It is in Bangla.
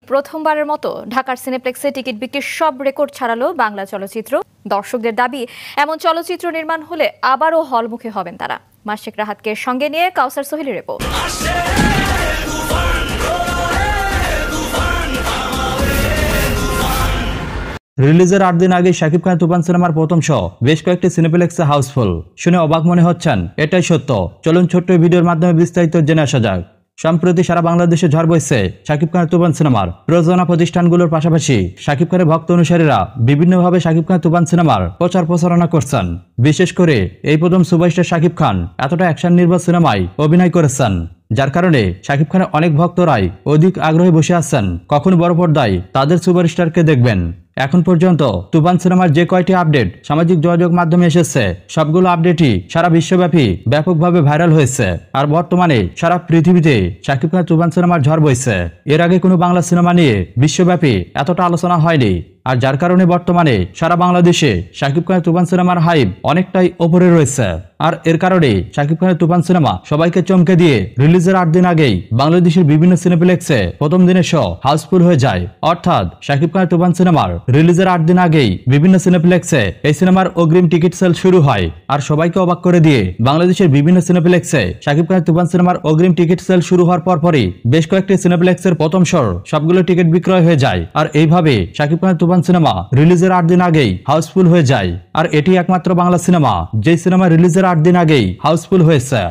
প্রথমবারের মতো ঢাকার সিনেপ্লেক্সে টিকিট বিক্রির সব রেকর্ড ছাড়ালো বাংলা চলচ্চিত্র। দর্শকদের দাবি, এমন চলচ্চিত্র নির্মাণ হলে আবারও হলমুখী হবেন তারা। মাশিক রাহাতকে সঙ্গে নিয়ে কাউসার সোহেলের রিপোর্ট। রিলিজের 8 দিন আগে শাকিব খানের তুফান সিনেমার প্রথম শো বেশ কয়েকটি সিনেপ্লেক্সে হাউসফুল। শুনে অবাক মনে হচ্ছেন, এটাই সত্য। চলুন ছোট্ট ভিডিওর মাধ্যমে বিস্তারিত জেনে আসা যাক। সম্প্রতি সারা বাংলাদেশে ঝড় বইছে শাকিব খানের তুফান সিনেমার। প্রযোজনা প্রতিষ্ঠানগুলোর পাশাপাশি শাকিব খানের ভক্ত অনুসারীরা বিভিন্নভাবে শাকিব খানের তুফান সিনেমার প্রচার প্রচারণা করছেন। বিশেষ করে এই প্রথম সুপারস্টার শাকিব খান এতটা অ্যাকশন নির্ভর সিনেমায় অভিনয় করেছেন, যার কারণে শাকিব খানের অনেক ভক্তরাই অধিক আগ্রহে বসে আছেন কখন বড় পর্দায় তাদের সুপারস্টারকে দেখবেন। এখন পর্যন্ত তুফান সিনেমার যে কয়টি আপডেট সামাজিক যোগাযোগ মাধ্যমে এসেছে, সবগুলো আপডেটই সারা বিশ্বব্যাপী ব্যাপকভাবে ভাইরাল হয়েছে। আর বর্তমানে সারা পৃথিবীতে শাকিব খানের তুফান সিনেমার ঝড় বইছে। এর আগে কোনো বাংলা সিনেমা নিয়ে বিশ্বব্যাপী এতটা আলোচনা হয়নি, আর যার কারণে বর্তমানে সারা বাংলাদেশে শাকিব খানের তুফান সিনেমার হাইপ অনেকটাই ওপরে রয়েছে। আর এর কারণে শাকিব খানের তুফান সিনেমা সবাইকে চমকে দিয়ে রিলিজের 8 দিন আগেই বাংলাদেশের বিভিন্ন সিনেপ্লেক্সে প্রথম দিনের শো হাউসফুল হয়ে যায়। অর্থাৎ শাকিব খানের তুফান সিনেমার রিলিজের 8 দিন আগেই বিভিন্ন সিনেপ্লেক্সে এই সিনেমার অগ্রিম টিকিট সেল শুরু হয়। আর সবাইকে অবাক করে দিয়ে বাংলাদেশের বিভিন্ন সিনেপ্লেক্সে শাকিব খানের তুফান সিনেমার অগ্রিম টিকিট সেল শুরু হওয়ার পরপরই বেশ কয়েকটি সিনেপ্লেক্সের প্রথম শোর সবগুলো টিকিট বিক্রয় হয়ে যায়। আর এইভাবে শাকিব খানের তুফান সিনেমা রিলিজের 8 দিন আগেই হাউসফুল হয়ে যায়। আর এটি একমাত্র বাংলা সিনেমা যে সিনেমা রিলিজের 8 দিন আগেই হাউসফুল হয়েছে।